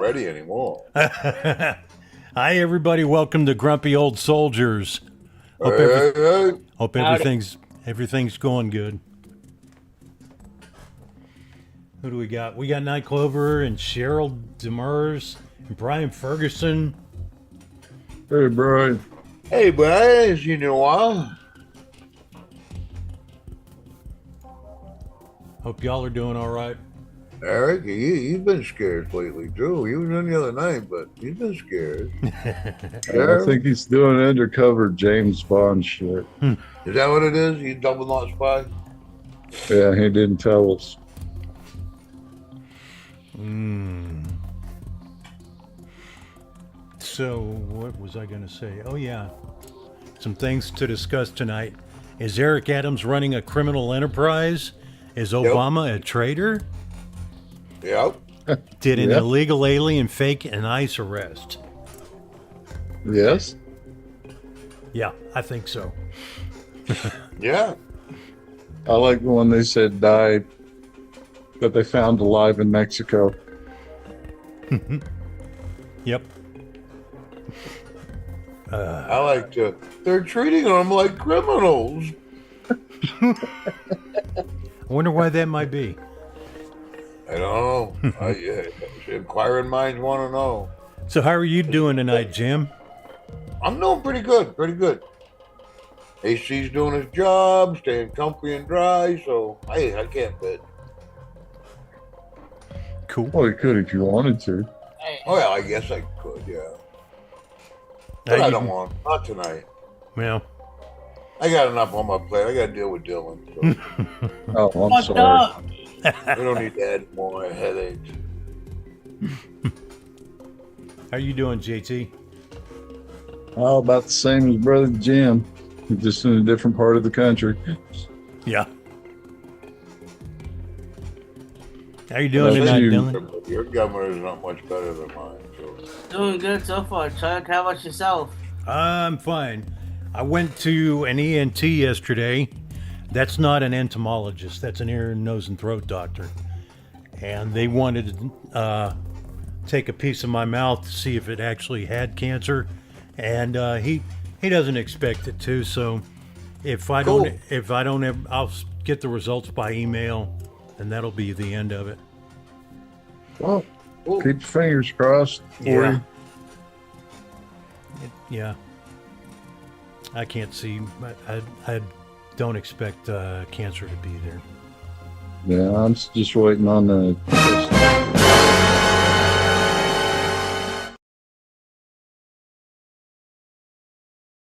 ready anymore. Hi, everybody. Welcome to Grumpy Old Soldiers. Hope, Hey. hope everything's going good. Who do we got? We got Night Clover and Cheryl Demers and Brian Ferguson. Hey, Brian. Hey, boys, you know what? Hope y'all are doing all right. Eric, you've been scared lately, too. You was in the other night, but you've been scared. I think he's doing undercover James Bond shit. Is that what it is? You double knot spy? Yeah, he didn't tell us. So, what was I going to say? Oh, yeah. Some things to discuss tonight. Is Eric Adams running a criminal enterprise? Is Obama a traitor? Yep. Did an illegal alien fake an ICE arrest? Yes. Yeah, I think so. Yeah. I like the one they said died, that they found alive in Mexico. Yep. I like to. They're treating them like criminals. I wonder why that might be. I don't know. Inquiring minds want to know. So how are you doing tonight, Jim? I'm doing pretty good, pretty good. AC's doing his job, staying comfy and dry, so hey, I can't bid. Cool. Well, you could if you wanted to. Oh yeah, I guess I could, yeah. But I don't want, not tonight. Well, I got enough on my plate. I got to deal with Dylan. So. Oh, I'm sorry. We don't need to add more headaches. how you doing, JT? Oh, about the same as Brother Jim, just in a different part of the country. Yeah. How you doing tonight, Dylan? Your governor is not much better than mine. So. Doing good so far, Chuck. How about yourself? I'm fine. I went to an ENT yesterday. That's not an entomologist. That's an ear, nose, and throat doctor. And they wanted to take a piece of my mouth to see if it actually had cancer. And he doesn't expect it to. So if I don't have, I'll get the results by email, and that'll be the end of it. Well, keep your fingers crossed for you. Yeah. I can't see. I don't expect cancer to be there. Yeah, I'm just waiting on the.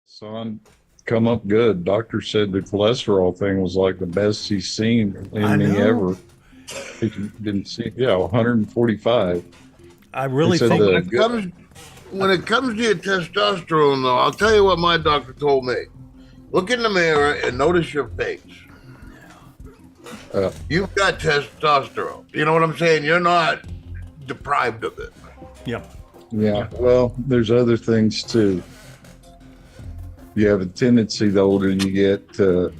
Son, come up good. Doctor said the cholesterol thing was like the best he's seen in me ever. He didn't see, 145. I really think when it comes to your testosterone, though, I'll tell you what my doctor told me. Look in the mirror and notice your face. You've got testosterone. You know what I'm saying? You're not deprived of it. Yeah. Well, there's other things too. You have a tendency, the older you get, to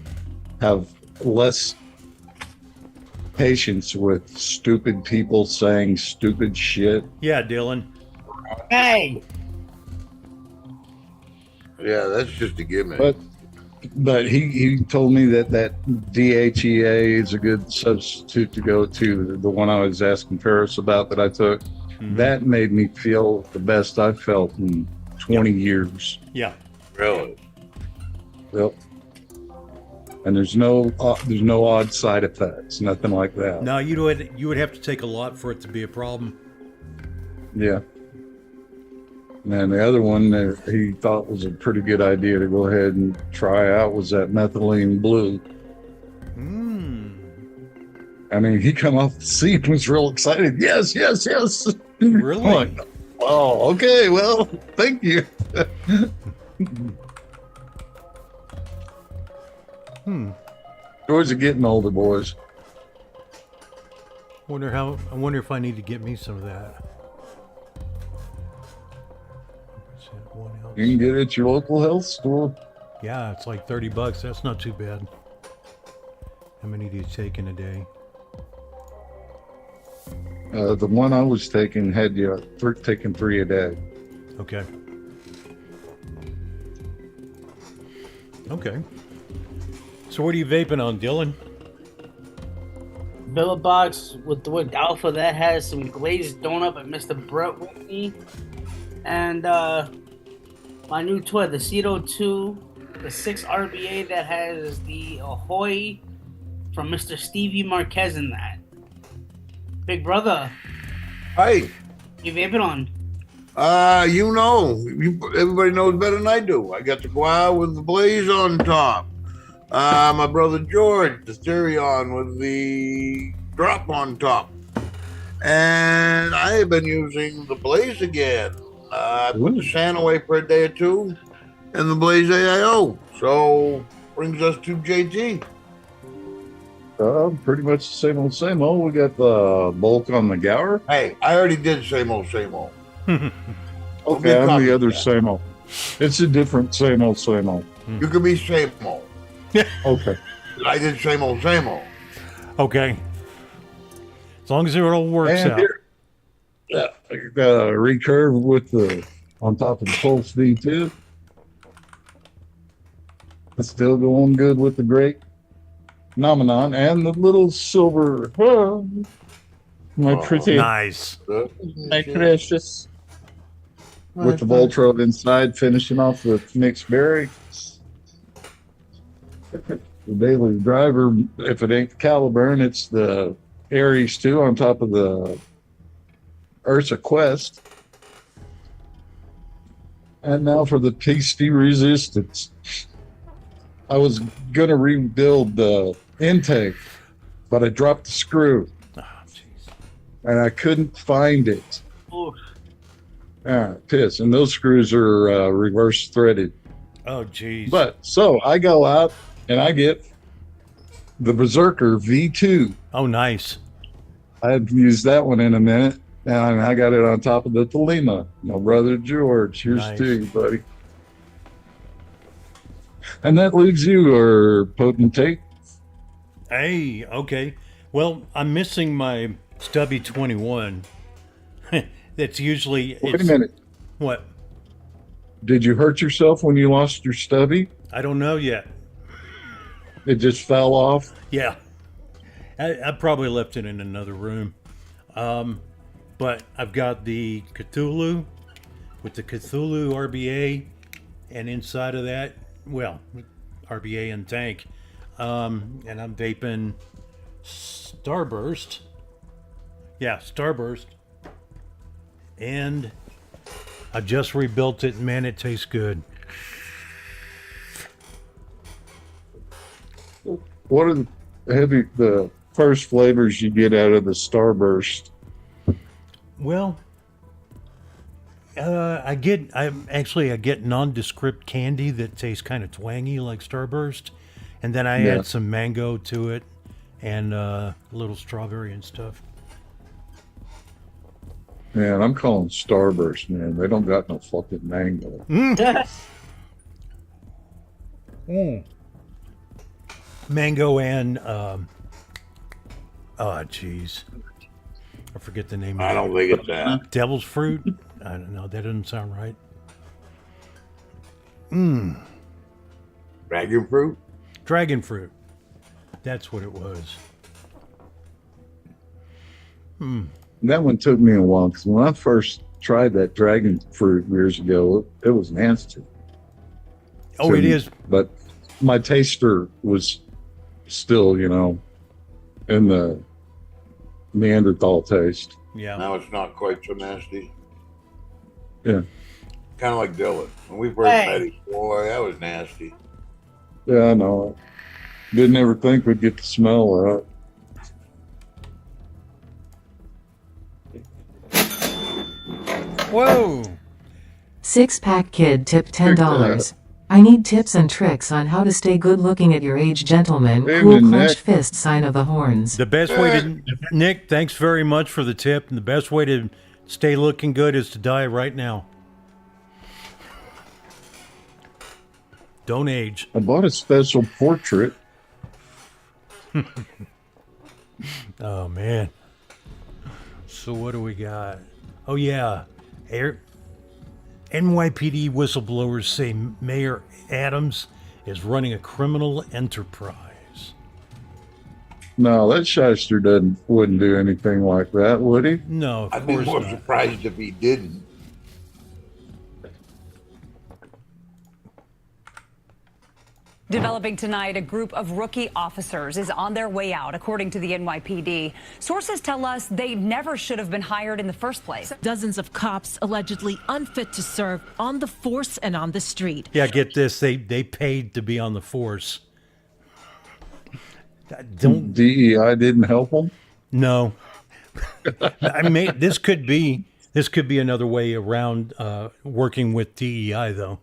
have less patience with stupid people saying stupid shit. Yeah, Dylan. Hey! Yeah, that's just a gimmick. But he told me that DHEA is a good substitute to go to. The one I was asking Paris about that I took. Mm-hmm. That made me feel the best I've felt in 20 years. Yeah. Really? Yep. And there's no odd side effects, nothing like that. No, you would have to take a lot for it to be a problem. Yeah. And the other one that he thought was a pretty good idea to go ahead and try out was that methylene blue. I mean, he come off the scene and was real excited. Yes. Really? Like, oh, okay. Well, thank you. Boys are getting older, boys. I wonder if I need to get me some of that. You can get it at your local health store. Yeah, it's like $30. That's not too bad. How many do you take in a day? The one I was taking had you taking 3 a day. Okay. Okay. So what are you vaping on, Dylan? Billet box with the word alpha that has some glazed donut by Mr. Brett Whitney. And my new toy, the Cedo 2, the 6 RBA that has the Ahoy from Mr. Stevie Marquez in that. Big brother, Hey, you vaping on? everybody knows better than I do. I got to go out with the blaze on top. My brother George, the Stereon with the drop on top. And I have been using the blaze again. I put the sand away for a day or two, and the blaze AIO. So brings us to JT. Pretty much the same old. We got the bulk on the Gower. Hey, I already did same old, same old. Okay, I'm the other same old. It's a different same old. You can be same old. Okay. I did same old, same old. Okay. As long as it all works And out. here, yeah, I got a recurve with the on top of the Pulse V2. It's still going good with the great Phenomenon and the little silver. My pretty, Nice. my precious. With the Voltron inside, finishing off with mixed berry. The daily driver, if it ain't the Caliburn, it's the Aries 2 on top of the Ursa Quest. And now for the tasty resistance. I was going to rebuild the intake, but I dropped the screw. Oh, jeez. And I couldn't find it. Oof. Piss. And those screws are reverse threaded. Oh, jeez. But so I go out and I get the Berserker V2. Oh, nice. I haven't used that one in a minute. And I got it on top of the Tolima. My brother George. Here's Nice. to you, buddy. And that leaves you, or potentate. Hey, okay. Well, I'm missing my Stubby 21. That's usually... Wait a minute. What? Did you hurt yourself when you lost your stubby? I don't know yet. It just fell off? Yeah. I probably left it in another room. But I've got the Cthulhu with the Cthulhu RBA, and inside of that, well, RBA and tank. And I'm vaping Starburst. Yeah, Starburst. And I just rebuilt it, and man, it tastes good. What are the first flavors you get out of the Starburst? Well, I get nondescript candy that tastes kind of twangy like Starburst, and then I add some mango to it and a little strawberry and stuff. Man, I'm calling Starburst, man. They don't got no fucking mango. Mango and oh jeez, I forget the name. I don't think it's that. Devil's fruit. I don't know. That doesn't sound right. Dragon fruit? Dragon fruit. That's what it was. That one took me a while because when I first tried that dragon fruit years ago, it was nasty. Oh, it is. But my taster was still, in the Neanderthal taste. Yeah. Now it's not quite so nasty. Yeah. Kind of like Dylan. When we first met him, boy, that was nasty. Yeah, I know. Didn't ever think we'd get the smell out. Whoa. Six-pack kid tip $10. I need tips and tricks on how to stay good looking at your age, gentlemen. Cool clenched fist sign of the horns. The best way to, Nick, thanks very much for the tip. And the best way to stay looking good is to die right now. Don't age. I bought a special portrait. Oh, man. So what do we got? Oh yeah, NYPD whistleblowers say Mayor Adams is running a criminal enterprise. No, that shyster wouldn't do anything like that, would he? No, of I'd be course more not. surprised if he didn't. Developing tonight, a group of rookie officers is on their way out, according to the NYPD. Sources tell us they never should have been hired in the first place. Dozens of cops allegedly unfit to serve on the force and on the street. Yeah, get this. They paid to be on the force. Don't DEI didn't help him. No. I mean, this could be another way around working with DEI, though.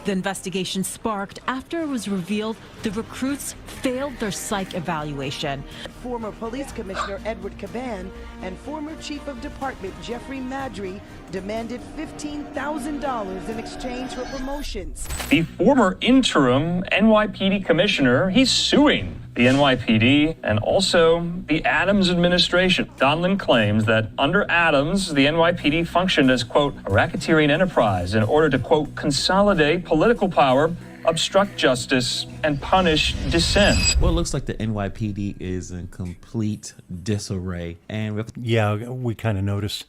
The investigation sparked after it was revealed the recruits failed their psych evaluation. Former Police Commissioner Edward Caban and former Chief of Department Jeffrey Madry demanded $15,000 in exchange for promotions. The former interim NYPD commissioner, he's suing the NYPD and also the Adams administration. Donlin claims that under Adams, the NYPD functioned as, quote, a racketeering enterprise in order to, quote, consolidate political power, obstruct justice, and punish dissent. Well, it looks like the NYPD is in complete disarray. And yeah, we kind of noticed.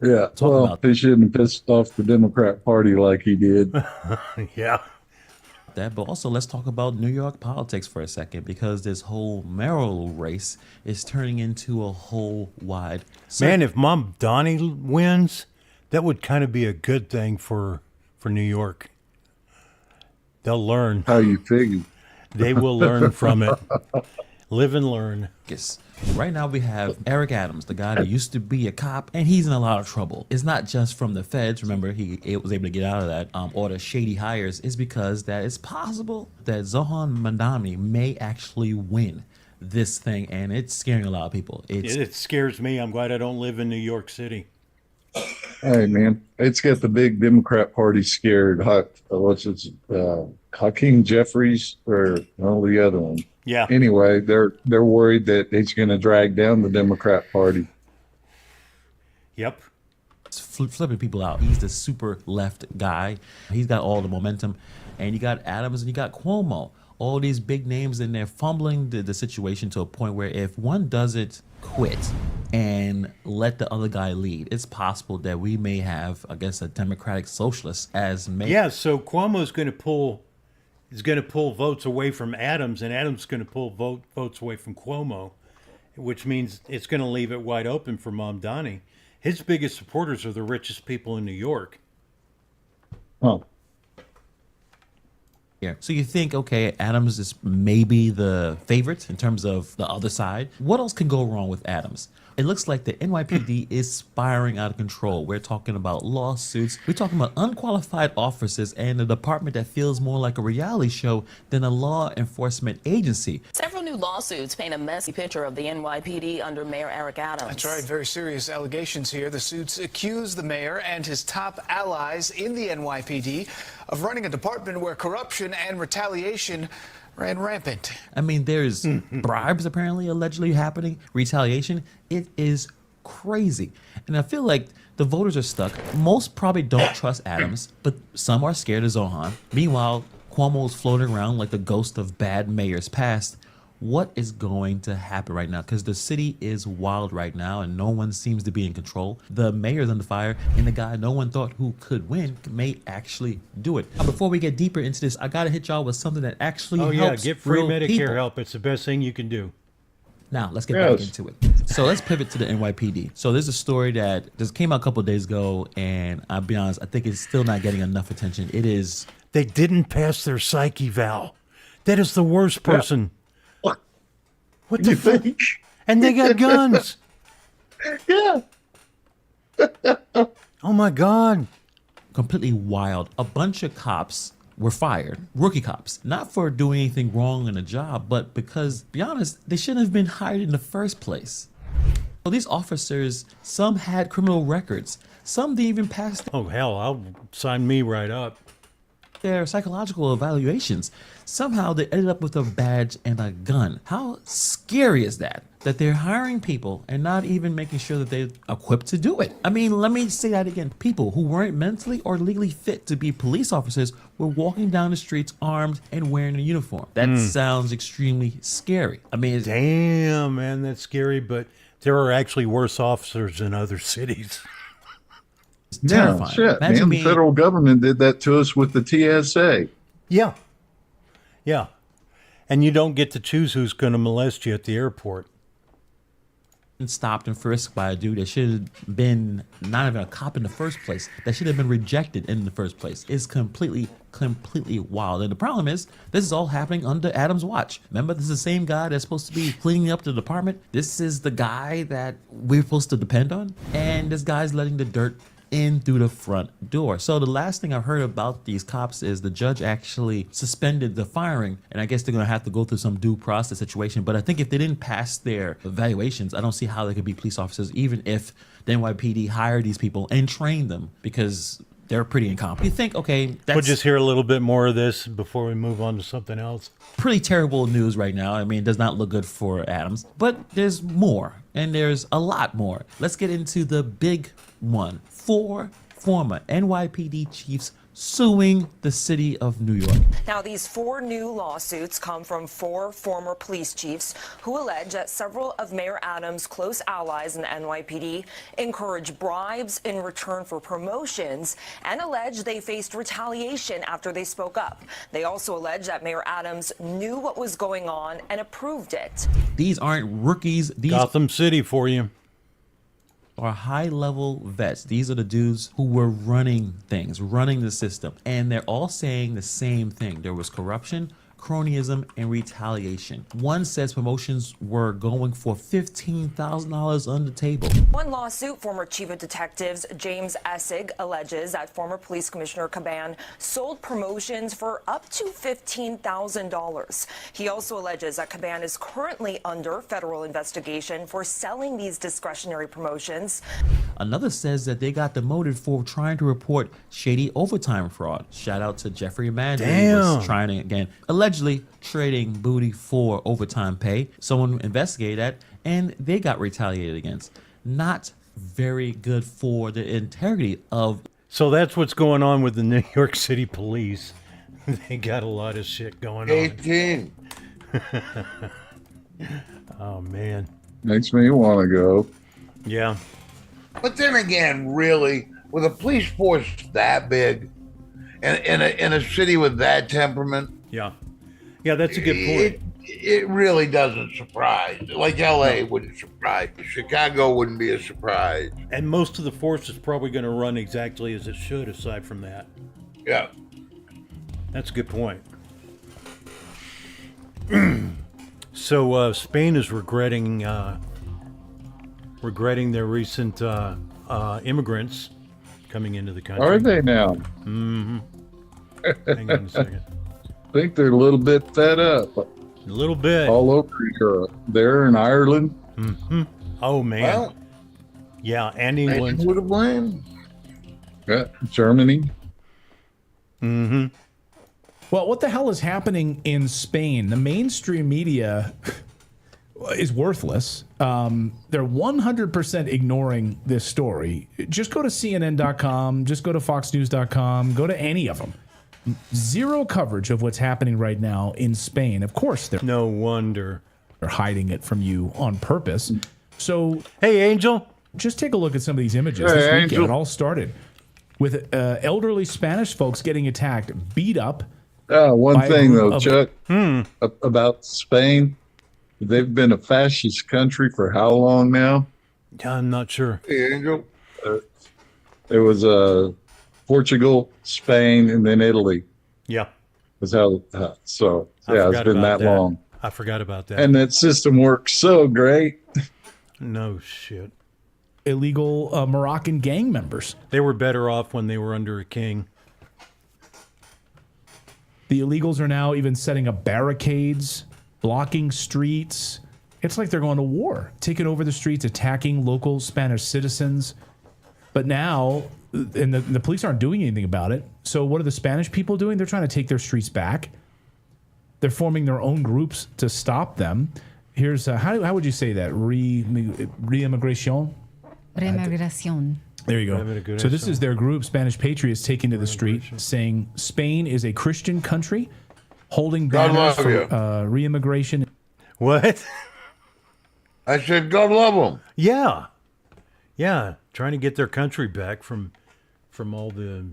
Yeah, well, he shouldn't have pissed off the Democrat Party like he did. Yeah. That, but also let's talk about New York politics for a second, because this whole mayoral race is turning into a whole wide Man, if Mom Donnie wins, that would kind of be a good thing for New York. They'll learn. How you figure? They will learn from it. Live and learn. Yes. Right now we have Eric Adams, the guy that used to be a cop, and he's in a lot of trouble. It's not just from the feds. Remember, he was able to get out of that, or the shady hires. It's because that it's possible that Zohan Mandani may actually win this thing, and it's scaring a lot of people. It scares me. I'm glad I don't live in New York City. Hey, man, it's got the big Democrat Party scared. Hakeem Jeffries or the other one. Yeah. Anyway, they're worried that it's going to drag down the Democrat Party. Yep. Flipping people out. He's the super left guy. He's got all the momentum. And you got Adams and you got Cuomo. All these big names in there fumbling the situation to a point where if one doesn't quit and let the other guy lead, it's possible that we may have, I guess, a Democratic socialist as mayor. Yeah, so Cuomo's going to pull votes away from Adams, and Adams is going to pull votes away from Cuomo, which means it's going to leave it wide open for Mamdani. His biggest supporters are the richest people in New York. Oh. Yeah. So you think, okay, Adams is maybe the favorite in terms of the other side. What else can go wrong with Adams? It looks like the NYPD is spiraling out of control. We're talking about lawsuits. We're talking about unqualified officers and a department that feels more like a reality show than a law enforcement agency. Several new lawsuits paint a messy picture of the NYPD under Mayor Eric Adams. That's right. Very serious allegations here. The suits accuse the mayor and his top allies in the NYPD of running a department where corruption and retaliation ran rampant. I mean, there's bribes apparently allegedly happening, retaliation. It is crazy. And I feel like the voters are stuck. Most probably don't trust Adams, but some are scared of Zohan. Meanwhile, Cuomo's floating around like the ghost of bad mayors past. What is going to happen right now? Because the city is wild right now and no one seems to be in control. The mayor's under fire and the guy no one thought who could win may actually do it. Now, before we get deeper into this, I got to hit y'all with something that actually helps get free real Medicare people. help. It's the best thing you can do. Now, let's get back into it. So let's pivot to the NYPD. So there's a story that just came out a couple of days ago, and I'll be honest, I think it's still not getting enough attention. It is... They didn't pass their psych eval. That is the worst person. Yeah. What the fuck? And they got guns. Yeah. Oh, my God. Completely wild. A bunch of cops were fired, rookie cops, not for doing anything wrong in a job, but because, to be honest, they shouldn't have been hired in the first place. So these officers, some had criminal records, some didn't even pass. Oh, hell, I'll sign me right up. their psychological evaluations. Somehow they ended up with a badge and a gun. How scary is that? That they're hiring people and not even making sure that they're equipped to do it. I mean, let me say that again. People who weren't mentally or legally fit to be police officers were walking down the streets armed and wearing a uniform. That sounds extremely scary. I mean, damn, man, that's scary, but there are actually worse officers in other cities. It's terrifying. Shit, man, the federal government did that to us with the TSA. Yeah. Yeah. And you don't get to choose who's going to molest you at the airport. Stopped and frisked by a dude that should have been not even a cop in the first place, that should have been rejected in the first place. It's completely wild. And the problem is, this is all happening under Adam's watch. Remember, this is the same guy that's supposed to be cleaning up the department. This is the guy that we're supposed to depend on, and this guy's letting the dirt in through the front door. So the last thing I've heard about these cops is the judge actually suspended the firing, and I guess they're gonna have to go through some due process situation. But I think if they didn't pass their evaluations, I don't see how they could be police officers, even if the NYPD hired these people and trained them, because they're pretty incompetent. You think, okay, that's... We'll just hear a little bit more of this before we move on to something else. Pretty terrible news right now. I mean, it does not look good for Adams, but there's more, and there's a lot more. Let's get into the big one. 4 former NYPD chiefs suing the city of New York. Now, these 4 new lawsuits come from 4 former police chiefs who allege that several of Mayor Adams' close allies in the NYPD encouraged bribes in return for promotions and allege they faced retaliation after they spoke up. They also allege that Mayor Adams knew what was going on and approved it. These aren't rookies. These Gotham City for you. Are high-level vets. These are the dudes who were running things, running the system. And they're all saying the same thing. There was corruption, cronyism, and retaliation. One says promotions were going for $15,000 on the table. One lawsuit, former chief of detectives James Essig alleges that former police commissioner Caban sold promotions for up to $15,000. He also alleges that Caban is currently under federal investigation for selling these discretionary promotions. Another says that they got demoted for trying to report shady overtime fraud. Shout out to Jeffrey Madden. He was trying to, again, allegedly trading booty for overtime pay. Someone investigated that, and they got retaliated against. Not very good for the integrity of... So that's what's going on with the New York City police. They got a lot of shit going on. 18. Oh, man. Makes me want to go. Yeah. But then again, really, with a police force that big, and in a city with that temperament, yeah, that's a good point. It really doesn't surprise. Like LA wouldn't surprise. Chicago wouldn't be a surprise. And most of the force is probably going to run exactly as it should. Aside from that, yeah, that's a good point. So Spain is regretting their recent immigrants coming into the country. Are they now? Mm-hmm. Hang on a second. I think they're a little bit fed up. A little bit. All over Europe. They're in Ireland. Mm-hmm. Oh, man. Well, yeah, and England. Who to blame? Yeah, Germany. Mm-hmm. Well, what the hell is happening in Spain? The mainstream media is worthless. They're 100% ignoring this story. Just go to CNN.com, just go to FoxNews.com, go to any of them. Zero coverage of what's happening right now in Spain. Of course, they're no wonder they're hiding it from you on purpose. So, hey, Angel, just take a look at some of these images. Hey, this weekend, Angel. it all started with elderly Spanish folks getting attacked, beat up. One by a thing group though, of- Chuck, about Spain, they've been a fascist country for how long now? I'm not sure. Hey, Angel. There was Portugal, Spain, and then Italy. Yeah. Was how so I yeah, it's forgot been about that long. I forgot about that. And that system works so great. No shit. Illegal Moroccan gang members. They were better off when they were under a king. The illegals are now even setting up barricades, blocking streets. It's like they're going to war, taking over the streets, attacking local Spanish citizens. But now, and the police aren't doing anything about it. So what are the Spanish people doing? They're trying to take their streets back. They're forming their own groups to stop them. Here's how would you say that? Re-immigration? Remigración. There you go. So this is their group, Spanish Patriots, taking to the street, saying Spain is a Christian country, holding banners for re-immigration. What? I said, God love them. Yeah. Yeah. Trying to get their country back from all the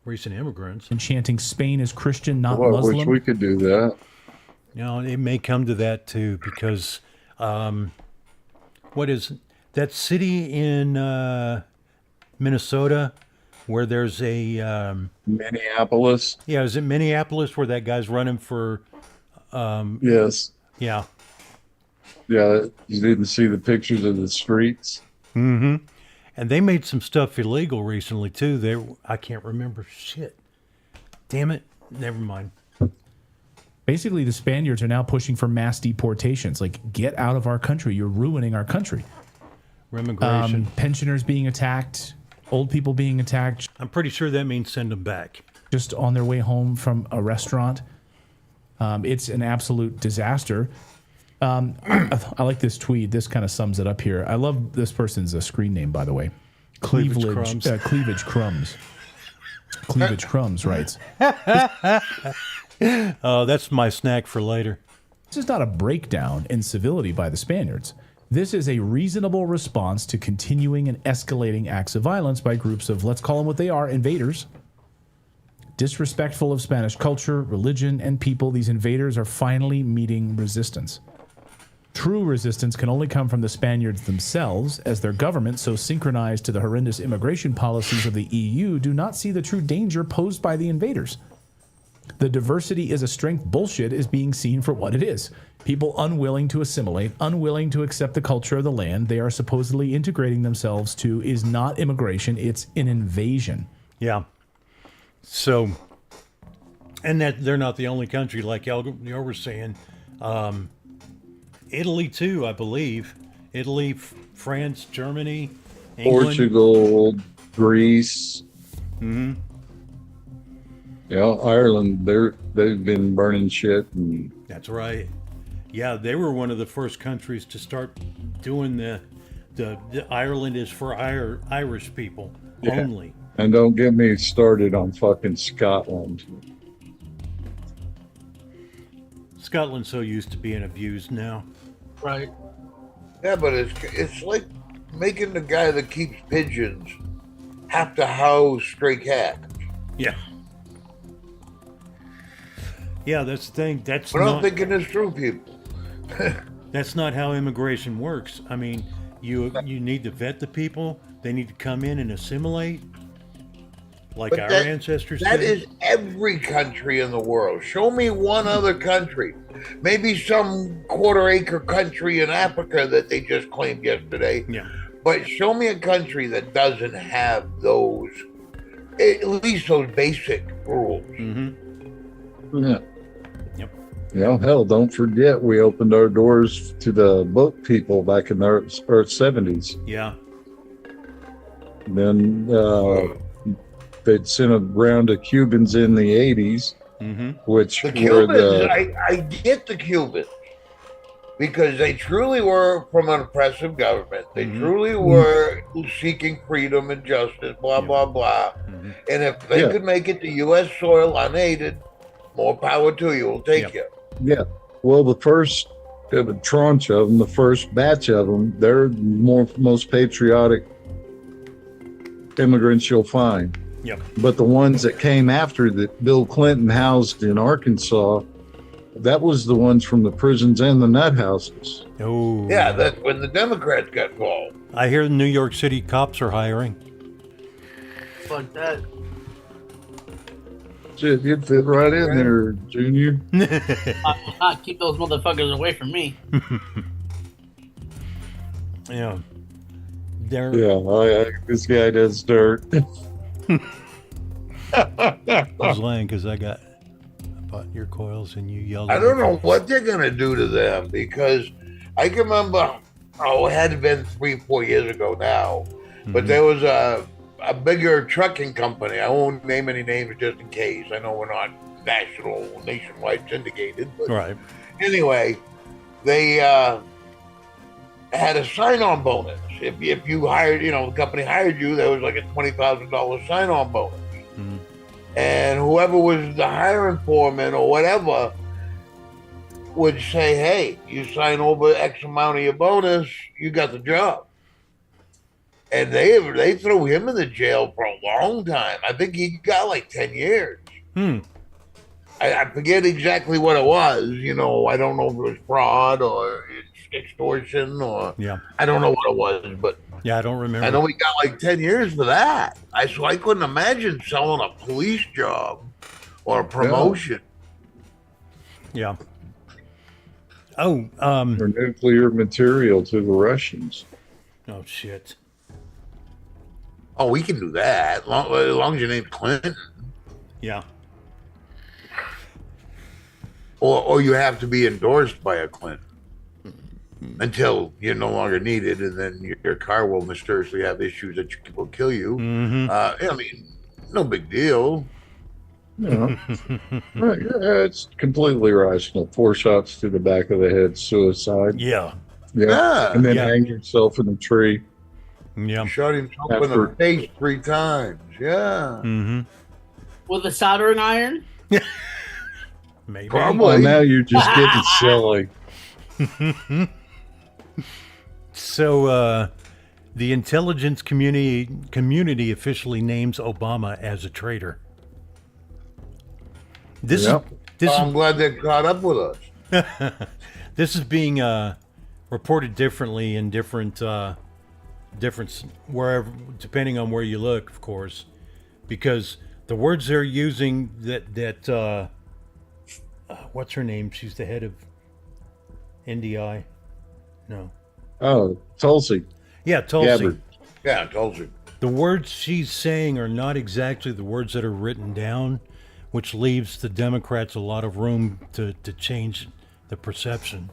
recent immigrants. And chanting Spain is Christian, not Muslim. Wish we could do that. You know, it may come to that too, because what is that city in Minnesota where there's a Minneapolis? Yeah, is it Minneapolis where that guy's running for? Yes. Yeah. Yeah, you didn't see the pictures of the streets. Mm-hmm. And they made some stuff illegal recently too. I can't remember shit. Damn it. Never mind. Basically, the Spaniards are now pushing for mass deportations. Like, get out of our country. You're ruining our country. Remigration. Pensioners being attacked, old people being attacked. I'm pretty sure that means send them back. Just on their way home from a restaurant. It's an absolute disaster. I like this tweet. This kind of sums it up here. I love this person's screen name, by the way. Cleavage Crumbs. Cleavage Crumbs. Cleavage Crumbs writes. Oh, that's my snack for later. This is not a breakdown in civility by the Spaniards. This is a reasonable response to continuing and escalating acts of violence by groups of, let's call them what they are, invaders. Disrespectful of Spanish culture, religion, and people, these invaders are finally meeting resistance. True resistance can only come from the Spaniards themselves, as their government, so synchronized to the horrendous immigration policies of the EU, do not see the true danger posed by the invaders. The diversity is a strength bullshit is being seen for what it is. People unwilling to assimilate, unwilling to accept the culture of the land they are supposedly integrating themselves to is not immigration, it's an invasion. Yeah. So, and that they're not the only country, like you were saying. Italy too, I believe. Italy, France, Germany, England. Portugal, Greece. Mm-hmm. Yeah, Ireland, they've been burning shit. And that's right. Yeah, they were one of the first countries to start doing the Ireland is for Irish people only. And don't get me started on fucking Scotland. Scotland's so used to being abused now. Right. Yeah, but it's like making the guy that keeps pigeons have to house stray cats. Yeah. Yeah, that's the thing. That's But I'm thinking this through, people. That's not how immigration works. I mean, you need to vet the people. They need to come in and assimilate, like our ancestors That did. is every country in the world. Show me one other country. Maybe some quarter-acre country in Africa that they just claimed yesterday. Yeah. But show me a country that doesn't have those, at least those basic rules. Mm-hmm. Yeah. Yep. Yeah, hell, don't forget we opened our doors to the boat people back in the early 70s. Yeah. Then they'd sent a round of Cubans in the 80s, which The were Cubans, I get the Cubans because they truly were from an oppressive government. They truly were seeking freedom and justice, blah, blah, blah. And if they could make it to U.S. soil unaided, more power to you. We'll take you. Yeah. Well, the first tranche of them, the first batch of them, they're most patriotic immigrants you'll find. Yep. But the ones that came after that Bill Clinton housed in Arkansas, that was the ones from the prisons and the nut houses. Oh. Yeah, that's when the Democrats got involved. I hear the New York City cops are hiring. Fuck that. Shit, you'd fit right in there, Junior. Keep those motherfuckers away from me. Yeah. This guy does dirt. I was lying because I bought your coils and you yelled. I don't know what they're going to do to them because I can remember, it had been 3-4 years ago now, but there was a a bigger trucking company. I won't name any names just in case. I know we're not nationwide syndicated, but Right. anyway, they had a sign-on bonus. If you hired, the company hired you, there was like a $20,000 sign-on bonus. Mm-hmm. And whoever was the hiring foreman or whatever would say, hey, you sign over X amount of your bonus, you got the job. And they threw him in the jail for a long time. I think he got like 10 years. I forget exactly what it was. I don't know if it was fraud or extortion or I don't know what it was, but I don't remember. I know he got like 10 years for that. So I couldn't imagine selling a police job or a promotion. Yeah. Oh, or nuclear material to the Russians. Oh shit. Oh, we can do that as long as your name's Clinton. Yeah. Or you have to be endorsed by a Clinton until you're no longer needed, and then your car will mysteriously have issues that will kill you. I mean, no big deal. Right, yeah, it's completely rational. 4 shots to the back of the head, suicide. Yeah. And then hang yourself in a tree. Yeah. Shot himself in the face 3 times. Yeah. With a soldering iron? Maybe. Probably. Well, now you're just getting silly. So, the intelligence community officially names Obama as a traitor. I'm glad they caught up with us. This is being reported differently in different wherever, depending on where you look, of course, because the words they're using that what's her name? She's the head of NDI. No. Oh, Tulsi. Yeah, Tulsi. Gabbard. Yeah, Tulsi. The words she's saying are not exactly the words that are written down, which leaves the Democrats a lot of room to change the perception.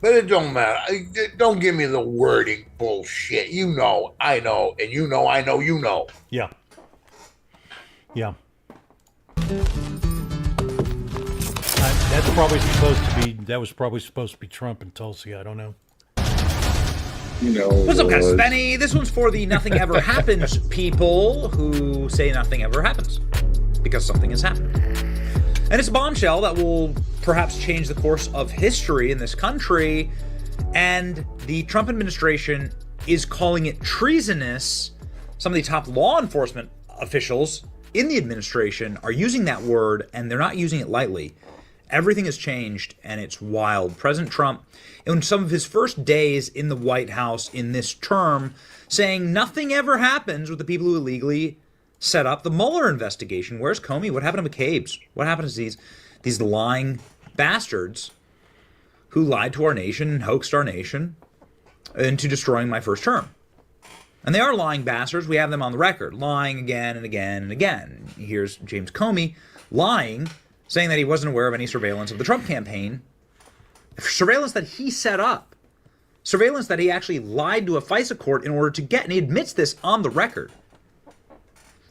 But it don't matter. Don't give me the wording bullshit. I know, and I know you know. Yeah. Yeah. That was probably supposed to be Trump and Tulsi. I don't know. What's up, guys? Benny. This one's for the nothing ever happens people who say nothing ever happens because something has happened. And it's a bombshell that will perhaps change the course of history in this country. And the Trump administration is calling it treasonous. Some of the top law enforcement officials in the administration are using that word, and they're not using it lightly. Everything has changed, and it's wild. President Trump, in some of his first days in the White House in this term, saying nothing ever happens with the people who illegally set up the Mueller investigation. Where's Comey? What happened to McCabe's? What happened to these lying bastards who lied to our nation and hoaxed our nation into destroying my first term? And they are lying bastards. We have them on the record, lying again and again and again. Here's James Comey lying, saying that he wasn't aware of any surveillance of the Trump campaign, surveillance that he set up, surveillance that he actually lied to a FISA court in order to get, and he admits this on the record.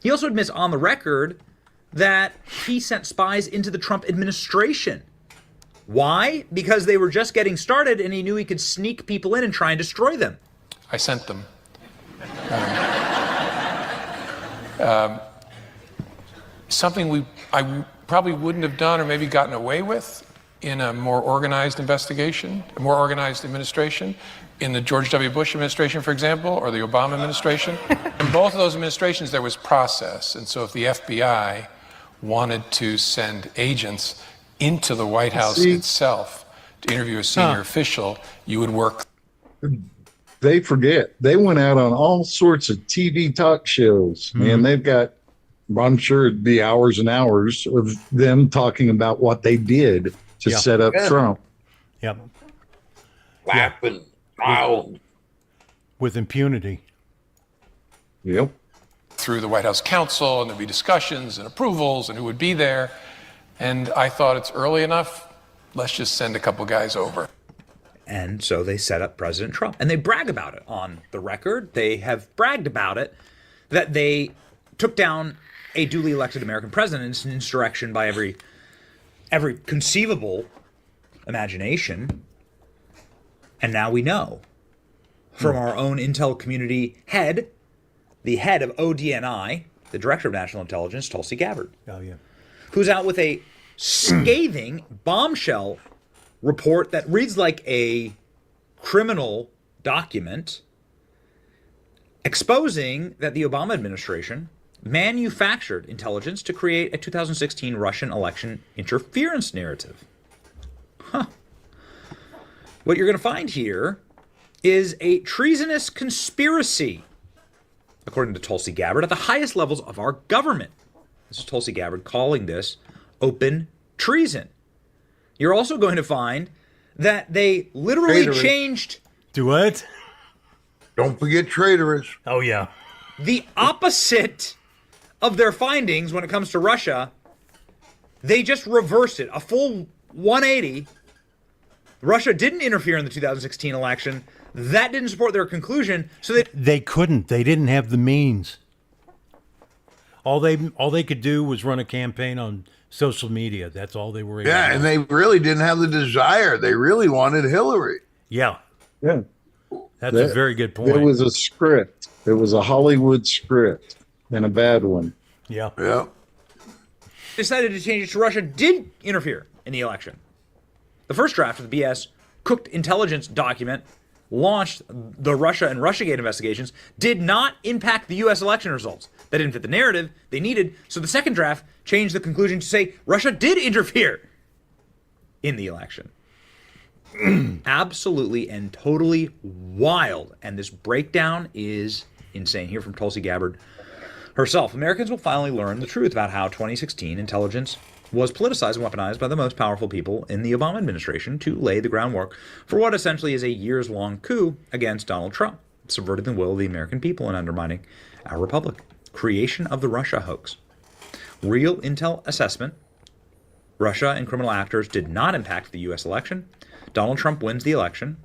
He also admits on the record that he sent spies into the Trump administration. Why? Because they were just getting started and he knew he could sneak people in and try and destroy them. I sent them. Something I probably wouldn't have done or maybe gotten away with in a more organized investigation, a more organized administration, in the George W. Bush administration, for example, or the Obama administration. In both of those administrations, there was process. And so if the FBI wanted to send agents into the White House itself to interview a senior official, you would work. They forget. They went out on all sorts of TV talk shows, and they've got, I'm sure it'd be hours and hours of them talking about what they did to set up Trump. Yep. Laughing loud. With impunity. Yep. Through the White House counsel, and there'd be discussions and approvals and who would be there. And I thought it's early enough. Let's just send a couple guys over. And so they set up President Trump. And they brag about it on the record. They have bragged about it, that they took down a duly elected American president. It's an insurrection by every conceivable imagination. And now we know from our own intel community head, the head of ODNI, the Director of National Intelligence, Tulsi Gabbard. Oh, yeah. Who's out with a scathing bombshell report that reads like a criminal document exposing that the Obama administration manufactured intelligence to create a 2016 Russian election interference narrative. Huh. What you're going to find here is a treasonous conspiracy, according to Tulsi Gabbard, at the highest levels of our government. This is Tulsi Gabbard calling this open treason. You're also going to find that they literally changed... Do what? Don't forget traitorous. Oh, yeah. The opposite of their findings when it comes to Russia. They just reversed it. A full 180. Russia didn't interfere in the 2016 election. That didn't support their conclusion. So they couldn't. They didn't have the means. All they could do was run a campaign on social media. That's all they were able to do. And they really didn't have the desire. They really wanted Hillary. Yeah. Yeah. That's a very good point. It was a script. It was a Hollywood script and a bad one. Yeah. Yeah. Decided to change it to Russia did interfere in the election. The first draft of the BS cooked intelligence document launched the Russia and Russiagate investigations did not impact the U.S. election results. That didn't fit the narrative they needed. So the second draft changed the conclusion to say Russia did interfere in the election. Absolutely and totally wild. And this breakdown is insane. Here from Tulsi Gabbard herself. Americans will finally learn the truth about how 2016 intelligence was politicized and weaponized by the most powerful people in the Obama administration to lay the groundwork for what essentially is a years-long coup against Donald Trump, subverting the will of the American people and undermining our republic. Creation of the Russia hoax. Real intel assessment. Russia and criminal actors did not impact the U.S. election. Donald Trump wins the election.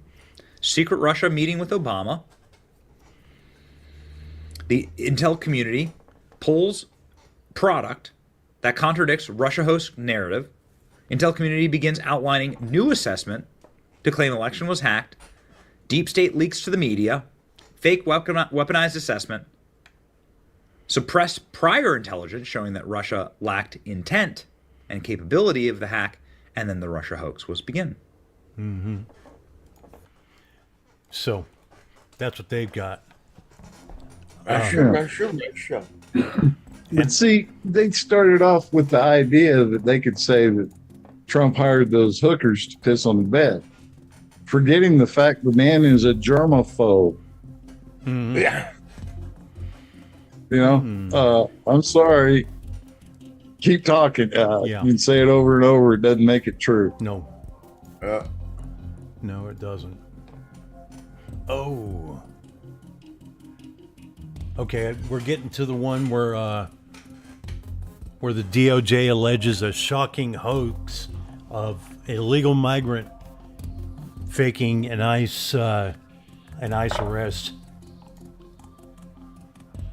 Secret Russia meeting with Obama. The intel community pulls product that contradicts Russia host narrative. Intel community begins outlining new assessment to claim election was hacked. Deep state leaks to the media. Fake weaponized assessment. Suppress prior intelligence showing that Russia lacked intent and capability of the hack. And then the Russia hoax was begin. Mm-hmm. So that's what they've got. Russia. But see, they started off with the idea that they could say that Trump hired those hookers to piss on the bed, forgetting the fact the man is a germaphobe. Mm-hmm. Yeah. You know, I'm sorry. Keep talking. You can say it over and over. It doesn't make it true. No. No, it doesn't. Oh. Okay, we're getting to the one where the DOJ alleges a shocking hoax of illegal migrant faking an ICE arrest.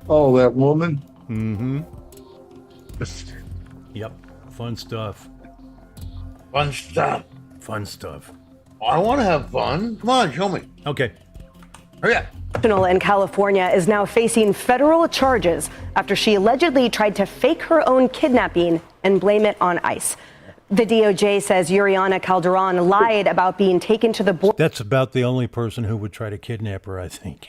Oh, that woman? Mm-hmm. Yep. Fun stuff. Fun stuff. Fun stuff. I want to have fun. Come on, show me. Okay. Hurry up. In California is now facing federal charges after she allegedly tried to fake her own kidnapping and blame it on ICE. The DOJ says Yuriana Calderon lied about being taken to the border. That's about the only person who would try to kidnap her, I think.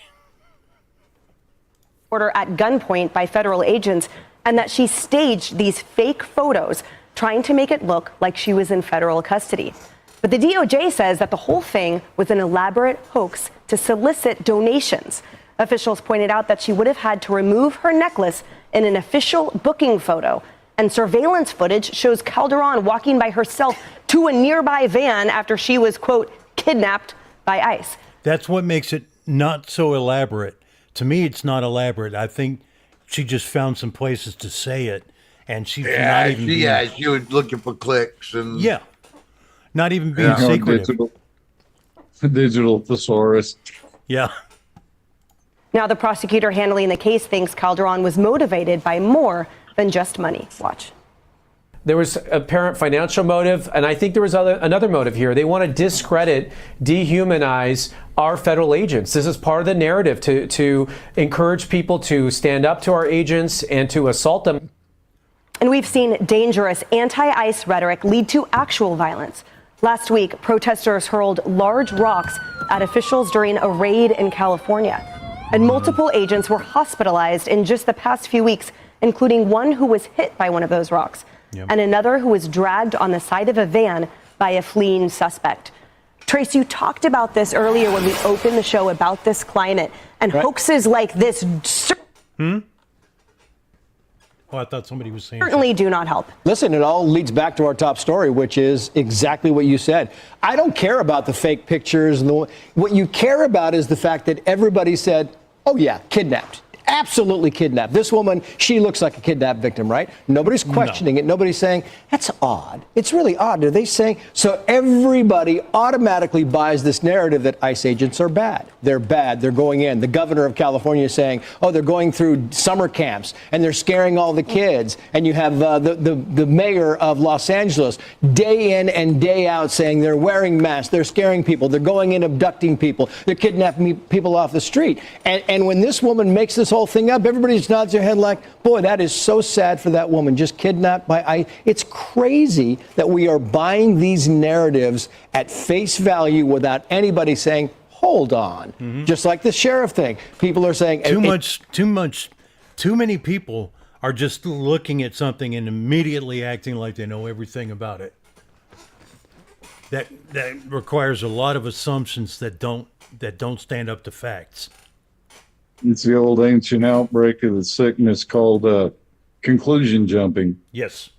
At gunpoint by federal agents, and that she staged these fake photos trying to make it look like she was in federal custody. But the DOJ says that the whole thing was an elaborate hoax to solicit donations. Officials pointed out that she would have had to remove her necklace in an official booking photo. And surveillance footage shows Calderon walking by herself to a nearby van after she was, quote, kidnapped by ICE. That's what makes it not so elaborate. To me, it's not elaborate. I think she just found some places to say it, and she's not even. She was looking for clicks and. Yeah, not even being secretive. Digital thesaurus. Yeah. Now, the prosecutor handling the case thinks Calderon was motivated by more than just money. Watch. There was apparent financial motive, and I think there was another motive here. They want to discredit, dehumanize our federal agents. This is part of the narrative to encourage people to stand up to our agents and to assault them. And we've seen dangerous anti-ICE rhetoric lead to actual violence. Last week, protesters hurled large rocks at officials during a raid in California. And multiple agents were hospitalized in just the past few weeks, including one who was hit by one of those rocks. Yep. And another who was dragged on the side of a van by a fleeing suspect. Trace, you talked about this earlier when we opened the show about this climate and hoaxes like this. Oh, I thought somebody was saying certainly do not help. Listen, it all leads back to our top story, which is exactly what you said. I don't care about the fake pictures. And what you care about is the fact that everybody said, oh, yeah, kidnapped. Absolutely kidnapped. This woman, she looks like a kidnapped victim, right? Nobody's questioning it. Nobody's saying, that's odd. It's really odd. Are they saying? So everybody automatically buys this narrative that ICE agents are bad. They're bad. They're going in. The governor of California is saying, oh, they're going through summer camps and they're scaring all the kids. And you have the mayor of Los Angeles day in and day out saying they're wearing masks. They're scaring people. They're going in abducting people. They're kidnapping people off the street. And when this woman makes this whole thing up, everybody just nods their head like, boy, that is so sad for that woman, just kidnapped by ICE. It's crazy that we are buying these narratives at face value without anybody saying, hold on. Just like the sheriff thing. People are saying too many people are just looking at something and immediately acting like they know everything about it. That requires a lot of assumptions that don't stand up to facts. It's the old ancient outbreak of the sickness called conclusion jumping. Yes.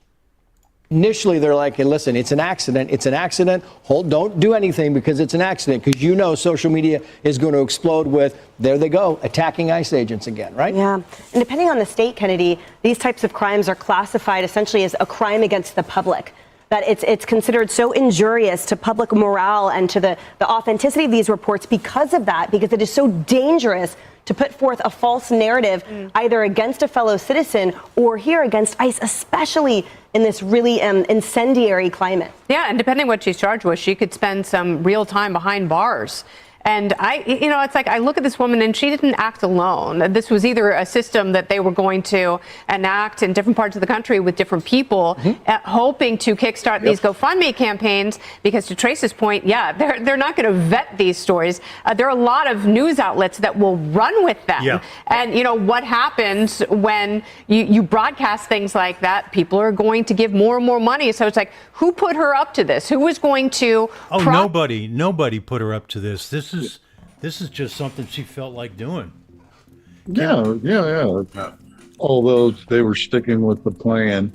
Initially, they're like, hey, listen, it's an accident. It's an accident. Don't do anything because it's an accident. Because you know social media is going to explode with, there they go, attacking ICE agents again, right? Yeah. And depending on the state, Kennedy, these types of crimes are classified essentially as a crime against the public. That it's considered so injurious to public morale and to the authenticity of these reports because of that, because it is so dangerous to put forth a false narrative either against a fellow citizen or here against ICE, especially in this really incendiary climate. Yeah, and depending what she's charged with, she could spend some real time behind bars. And it's like I look at this woman and she didn't act alone. This was either a system that they were going to enact in different parts of the country with different people, hoping to kickstart these GoFundMe campaigns. Because to Trace's point, yeah, they're not going to vet these stories. There are a lot of news outlets that will run with them. Yeah. And what happens when you broadcast things like that? People are going to give more and more money. So it's like, who put her up to this? Who was going to? Oh, nobody put her up to this. This is just something she felt like doing. Yeah. Although they were sticking with the plan.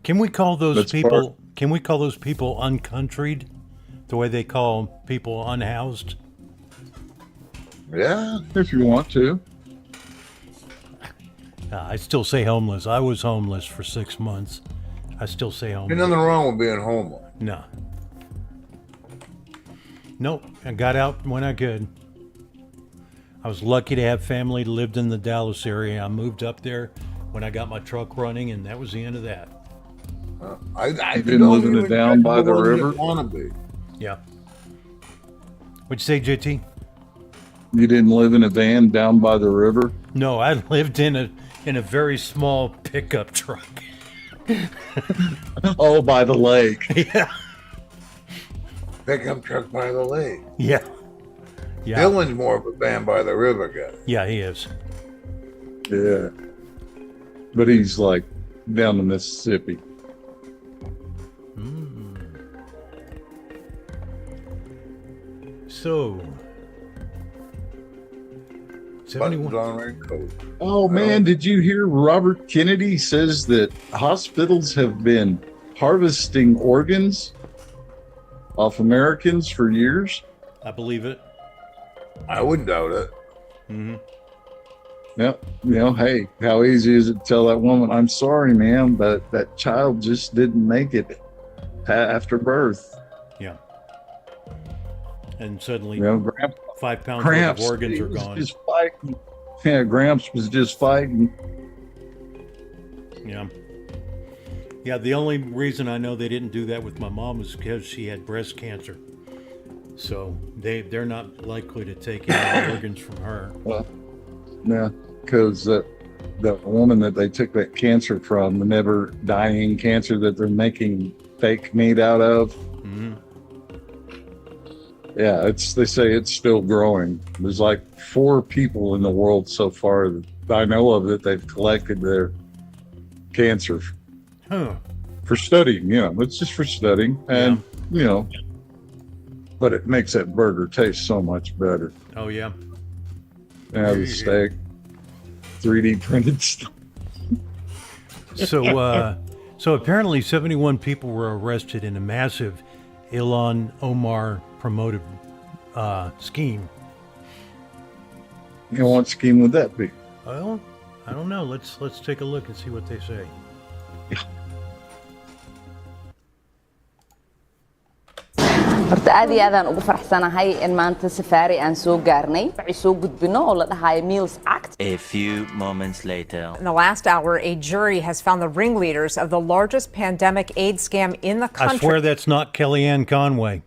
Can we call those people? Can we call those people uncountryed, the way they call people unhoused? Yeah, if you want to. I still say homeless. I was homeless for 6 months. I still say homeless. Ain't nothing wrong with being homeless. No. Nope, I got out when I could. I was lucky to have family that lived in the Dallas area. I moved up there when I got my truck running, and that was the end of that. I've been living it down by the river. Yeah. What'd you say, JT? You didn't live in a van down by the river? No, I lived in a very small pickup truck. Oh, by the lake. Yeah. Pickup truck by the lake. Yeah. Dylan's more of a van by the river guy. Yeah, he is. Yeah. But he's like down the Mississippi. So, 71. Oh man, did you hear Robert Kennedy says that hospitals have been harvesting organs off Americans for years? I believe it. I wouldn't doubt it. Yep. Hey, how easy is it to tell that woman, I'm sorry, ma'am, but that child just didn't make it after birth? Yeah. and suddenly You know, Gramps, 5 pounds worth of organs are was gone. just fighting. Yeah, Gramps was just fighting. Yeah. Yeah, the only reason I know they didn't do that with my mom was because she had breast cancer. So they're not likely to take any organs from her. Well, yeah, because the woman that they took that cancer from, the never dying cancer that they're making fake meat out of. Mm-hmm. Yeah, they say it's still growing. There's like 4 people in the world so far that I know of that they've collected their cancer for studying. You know, it's just for studying, and you know, but it makes that burger taste so much better. Oh yeah. Yeah, the steak, 3D printed stuff. So apparently 71 people were arrested in a massive Ilhan Omar promoted scheme. You know, what scheme would that be? Well, I don't know. Let's take a look and see what they say. horta aad iyo aadaan ugu faraxsanahay in maanta safari aan soo gaarnay waxay soo gudbino oo la dhahayo Meals Act. A few moments later. In the last hour, a jury has found the ringleaders of the largest pandemic AIDS scam in the country. I swear that's not Kellyanne Conway.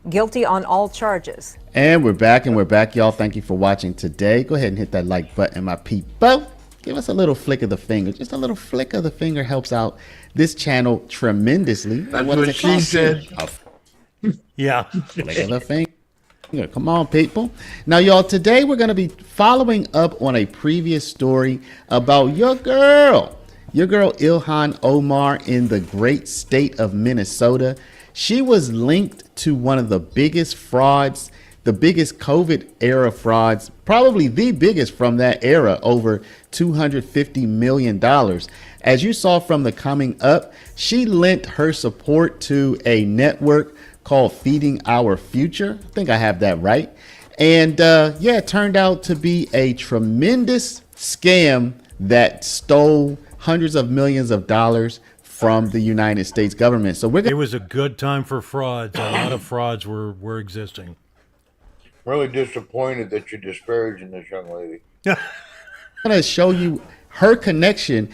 Guilty on all charges. And we're back, y'all. Thank you for watching today. Go ahead and hit that like button, my people. Give us a little flick of the finger. Just a little flick of the finger helps out this channel tremendously. That's what she said. Yeah. Flick of the finger. Come on, people. Now, y'all, today we're going to be following up on a previous story about your girl Ilhan Omar in the great state of Minnesota. She was linked to one of the biggest frauds, the biggest COVID era frauds, probably the biggest from that era, over $250 million. As you saw from the coming up, she lent her support to a network called Feeding Our Future. I think I have that right. And it turned out to be a tremendous scam that stole hundreds of millions of dollars from the United States government. So it was a good time for frauds. A lot of frauds were existing. Really disappointed that you're disparaging this young lady. I'm going to show you her connection.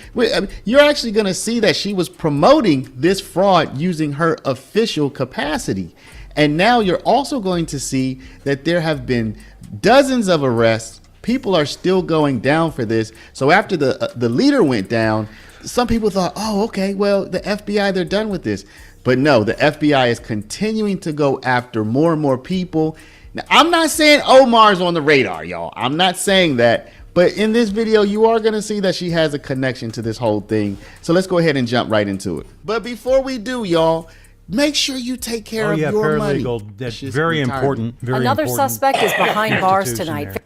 You're actually going to see that she was promoting this fraud using her official capacity. And now you're also going to see that there have been dozens of arrests. People are still going down for this. So after the leader went down, some people thought, oh, okay, well, the FBI, they're done with this. But no, the FBI is continuing to go after more and more people. Now, I'm not saying Omar's on the radar, y'all. I'm not saying that. But in this video, you are going to see that she has a connection to this whole thing. So let's go ahead and jump right into it. But before we do, y'all, make sure you take care of your money. That's very important. Another suspect is behind bars tonight,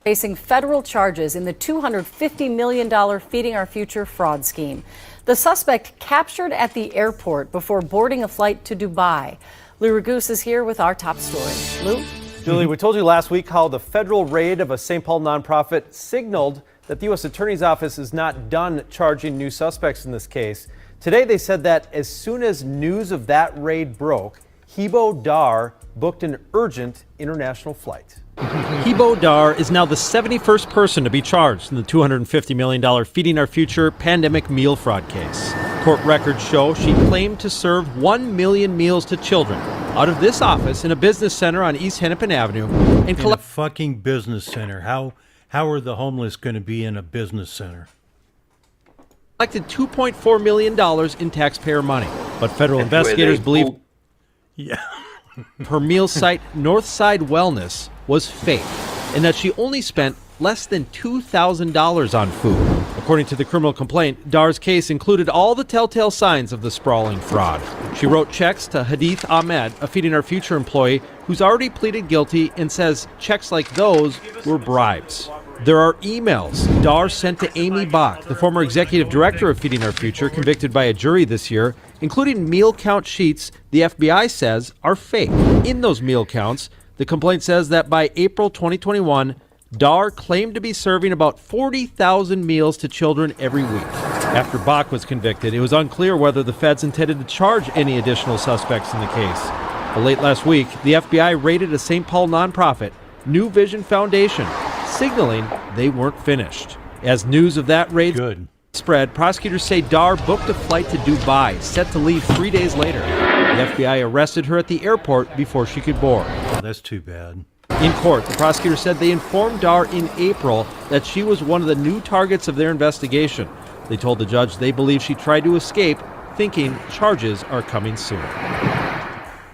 facing federal charges in the $250 million Feeding Our Future fraud scheme. The suspect captured at the airport before boarding a flight to Dubai. Lou Ragoose is here with our top story. Lou? Julie, we told you last week how the federal raid of a St. Paul nonprofit signaled that the U.S. Attorney's Office is not done charging new suspects in this case. Today, they said that as soon as news of that raid broke, Hebo Dar booked an urgent international flight. Hebo Dar is now the 71st person to be charged in the $250 million Feeding Our Future pandemic meal fraud case. Court records show she claimed to serve 1 million meals to children out of this office in a business center on East Hennepin Avenue. In a fucking business center. How are the homeless going to be in a business center? Collected $2.4 million in taxpayer money. But federal investigators believe her meal site, Northside Wellness, was fake and that she only spent less than $2,000 on food. According to the criminal complaint, Dar's case included all the telltale signs of the sprawling fraud. She wrote checks to Hadith Ahmed, a Feeding Our Future employee who's already pleaded guilty, and says checks like those were bribes. There are emails Dar sent to Amy Bach, the former executive director of Feeding Our Future, convicted by a jury this year, including meal count sheets the FBI says are fake. In those meal counts, the complaint says that by April 2021, Dar claimed to be serving about 40,000 meals to children every week. After Bach was convicted, it was unclear whether the feds intended to charge any additional suspects in the case. But late last week, the FBI raided a St. Paul nonprofit, New Vision Foundation, signaling they weren't finished. As news of that raid spread, prosecutors say Dar booked a flight to Dubai, set to leave 3 days later. The FBI arrested her at the airport before she could board. Oh, that's too bad. In court, the prosecutor said they informed Dar in April that she was one of the new targets of their investigation. They told the judge they believe she tried to escape, thinking charges are coming soon.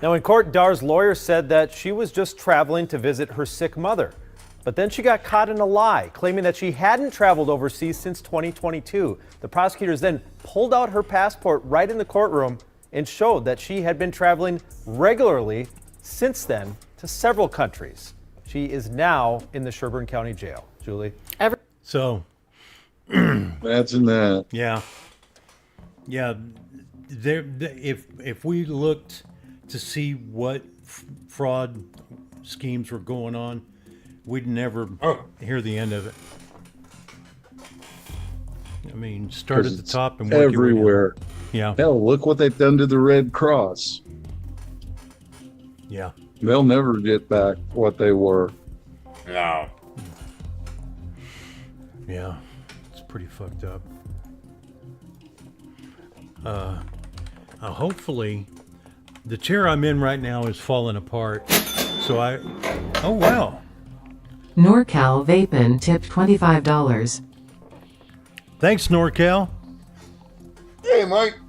Now in court, Dar's lawyer said that she was just traveling to visit her sick mother. But then she got caught in a lie, claiming that she hadn't traveled overseas since 2022. The prosecutors then pulled out her passport right in the courtroom and showed that she had been traveling regularly since then to several countries. She is now in the Sherburne County Jail. Julie? So, imagine that. Yeah. Yeah. If we looked to see what fraud schemes were going on, we'd never hear the end of it. I mean, start at the top and work your way down. everywhere. Yeah. Hell, look what they've done to the Red Cross. Yeah. They'll never get back what they were. No. Yeah. It's pretty fucked up. Hopefully, the chair I'm in right now is falling apart. So oh wow. NorCal Vapin tipped $25. Thanks, NorCal. Hey, Mike.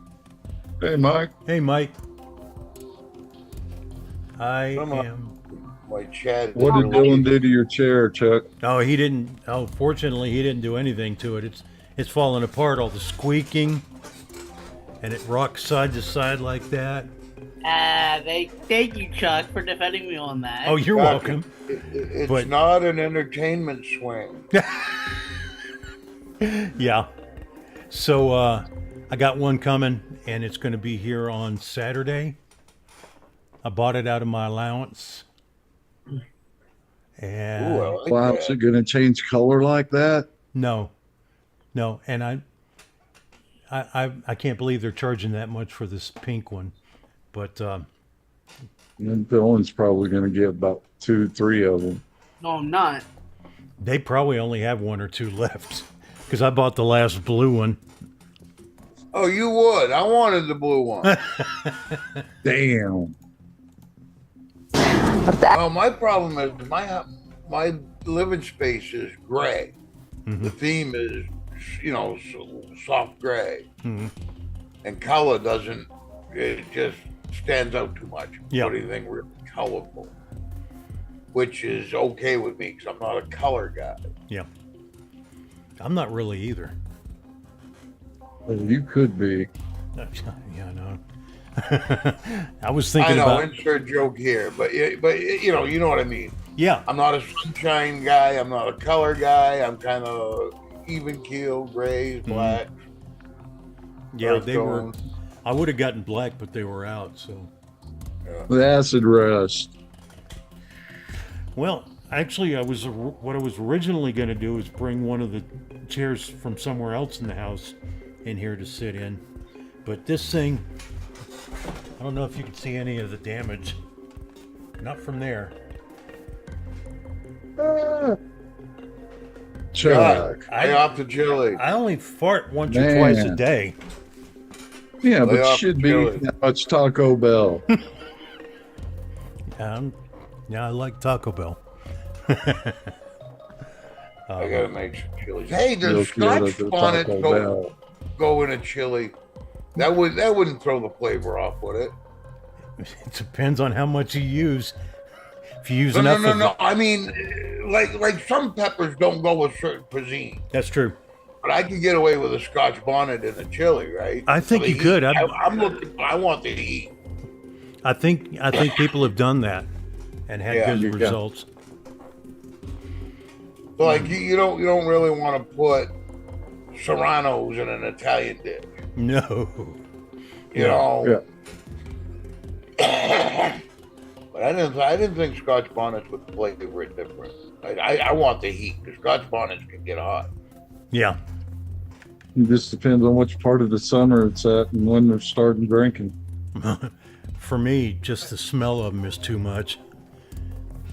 Hey, Mike. Hey, Mike. I am. My chat. What did Dylan do to your chair, Chuck? Oh, he didn't. Oh, fortunately, he didn't do anything to it. It's falling apart. All the squeaking, and it rocks side to side like that. Thank you, Chuck, for defending me on that. Oh, you're welcome. It's not an entertainment swing. Yeah. So I got one coming, and it's going to be here on Saturday. I bought it out of my allowance. And Wow, is it going to change color like that? No, and I can't believe they're charging that much for this pink one, but And Dylan's probably going to get about 2-3 of them. No, I'm not. they probably only have one or two left because I bought the last blue one. Oh, you would. I wanted the blue one. Damn. Well, my problem is my living space is gray. Mm-hmm. The theme is, soft gray. Mm-hmm. And color doesn't, it just stands out too much. Yeah. Anything really colorful, which is okay with me because I'm not a color guy. Yeah. I'm not really either. Well, you could be. Yeah, no. I was thinking about. Insert joke here, but you know what I mean. Yeah. I'm not a sunshine guy. I'm not a color guy. I'm kind of even keel, grays, black. Yeah, they were. I would have gotten black, but they were out. So. The acid rust. Well, actually, what I was originally going to do is bring one of the chairs from somewhere else in the house in here to sit in, but this thing, I don't know if you can see any of the damage. Not from there. Chuck. Lay off the chili. I only fart once or twice a day. Yeah, Lay but off should the be chili. that much Taco Bell. Yeah, I like Taco Bell. I gotta make some chilies. Hey, the You'll Scotch get it at bonnet Taco go in a chili. That wouldn't throw the flavor off, would it? It depends on how much you use. If you use No. enough of it. I mean, like some peppers don't go with certain cuisine. That's true. But I could get away with a Scotch bonnet in a chili, right? I think For the you could. heat. I'm looking. I want the heat. I think people have done that and had good results. So like you don't really want to put serranos in an Italian dish. No. You know. But I didn't think Scotch bonnets would flavor it different. I want the heat because Scotch bonnets can get hot. Yeah. It just depends on which part of the summer it's at and when they're starting drinking. For me, just the smell of them is too much.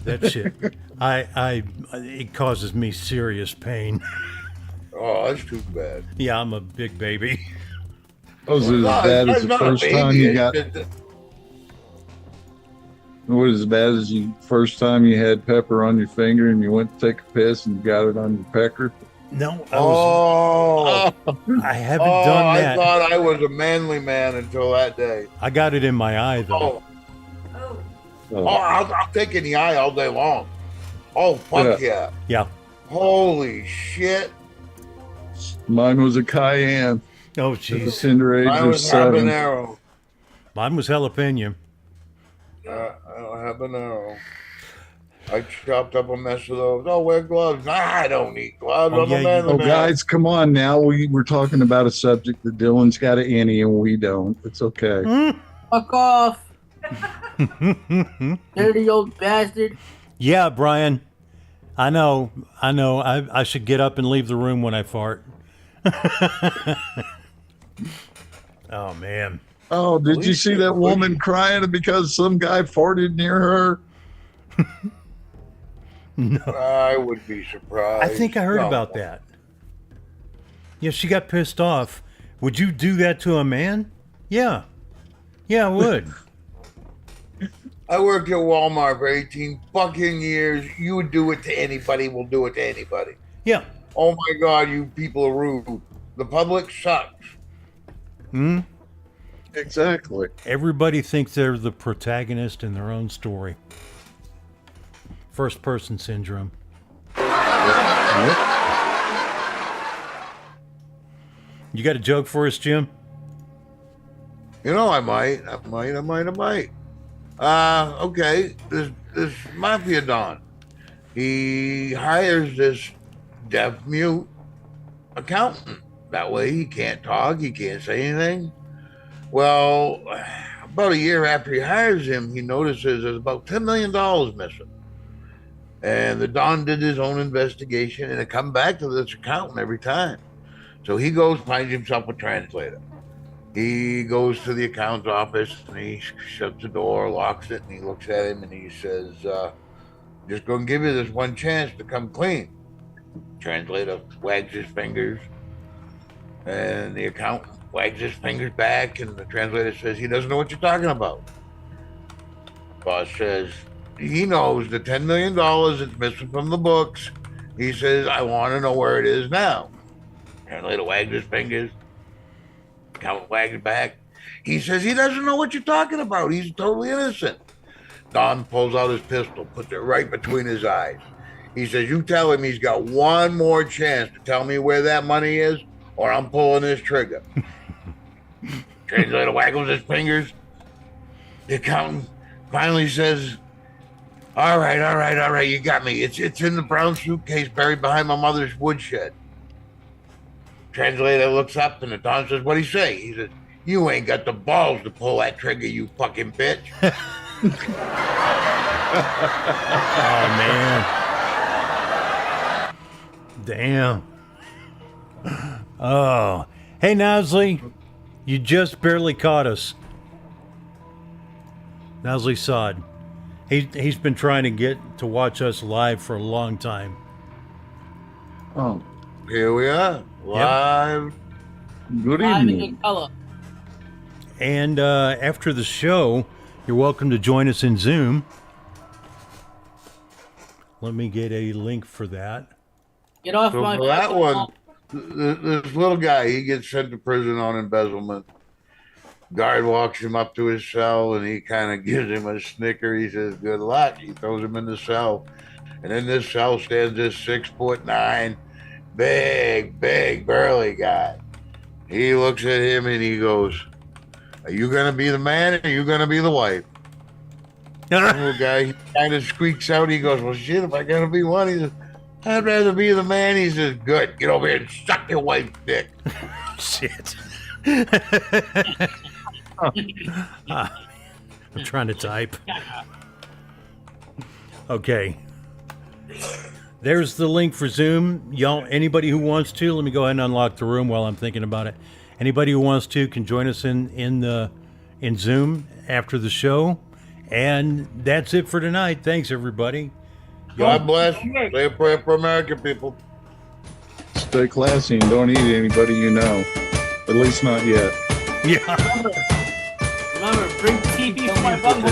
That shit, it causes me serious pain. Oh, that's too bad. Yeah, I'm a big baby. Was it as bad as the first time you got? Was it as bad as the first time you had pepper on your finger and you went to take a piss and you got it on your pecker? No. I haven't Oh, done that. I thought I was a manly man until that day. I got it in my eye, though. I'll take it in the eye all day long. Oh, fuck yeah. Yeah. Holy shit. Mine was a cayenne. Oh, At the jeez. tender age Mine of was 7. habanero. Mine was jalapeno. Habanero. I chopped up a mess of those. Oh, wear gloves. Nah, I don't need gloves. I'm a manly man. Guys, come on now. We're talking about a subject that Dylan's got an Annie and we don't. It's okay. Fuck off. Dirty old bastard. Yeah, Brian. I know. I should get up and leave the room when I fart. Oh, man. Oh, did you see that woman crying because some guy farted near her? No. I would be surprised. I think I heard No. about that. Yeah, she got pissed off. Would you do that to a man? Yeah. Yeah, I would. I worked at Walmart for 18 fucking years. You would do it to anybody, will do it to anybody. Yeah. Oh my God, you people are rude. The public sucks. Hmm? Exactly. Everybody thinks they're the protagonist in their own story. First person syndrome. You got a joke for us, Jim? You know, I might. Okay, this mafia don, he hires this deaf mute accountant. That way he can't talk, he can't say anything. Well, about a year after he hires him, he notices there's about $10 million missing. And the don did his own investigation, and it come back to this accountant every time. So he goes, finds himself a translator. He goes to the accountant's office and he shuts the door, locks it, and he looks at him and he says, just gonna give you this one chance to come clean. Translator wags his fingers and the accountant wags his fingers back, and the translator says he doesn't know what you're talking about. Boss says he knows the $10 million is missing from the books. He says, I want to know where it is now. Translator wags his fingers. Accountant wags it back. He says he doesn't know what you're talking about. He's totally innocent. Don pulls out his pistol, puts it right between his eyes. He says, you tell him he's got one more chance to tell me where that money is, or I'm pulling this trigger. Translator waggles his fingers. The accountant finally says, all right, you got me. It's in the brown suitcase buried behind my mother's woodshed. Translator looks up and the Don says, what'd he say? He says, you ain't got the balls to pull that trigger, you fucking bitch. Oh, man. Damn. Oh. Hey, Nowsley, you just barely caught us. Nowsley Sod. He's been trying to get to watch us live for a long time. Oh. Here we are, live. Good Live evening. in color. And after the show, you're welcome to join us in Zoom. Let me get a link for that. Get off So my for that fucking one, lawn. this little guy, he gets sent to prison on embezzlement. Guard walks him up to his cell and he kind of gives him a snicker. He says, good luck. He throws him in the cell. And in this cell stands this 6'9", big, burly guy. He looks at him and he goes, are you going to be the man or are you going to be the wife? The little guy, he kind of squeaks out. He goes, well, shit, if I got to be one, he says, I'd rather be the man. He says, good, get over here and suck your wife's dick. Shit. I'm trying to type. Okay. There's the link for Zoom. Y'all, anybody who wants to, let me go ahead and unlock the room while I'm thinking about it. Anybody who wants to can join us in in Zoom after the show. And that's it for tonight. Thanks, everybody. God bless. Say a prayer for America, people. Stay classy and don't eat anybody you know. At least not yet. Yeah. Remember, bring TV for my butthole.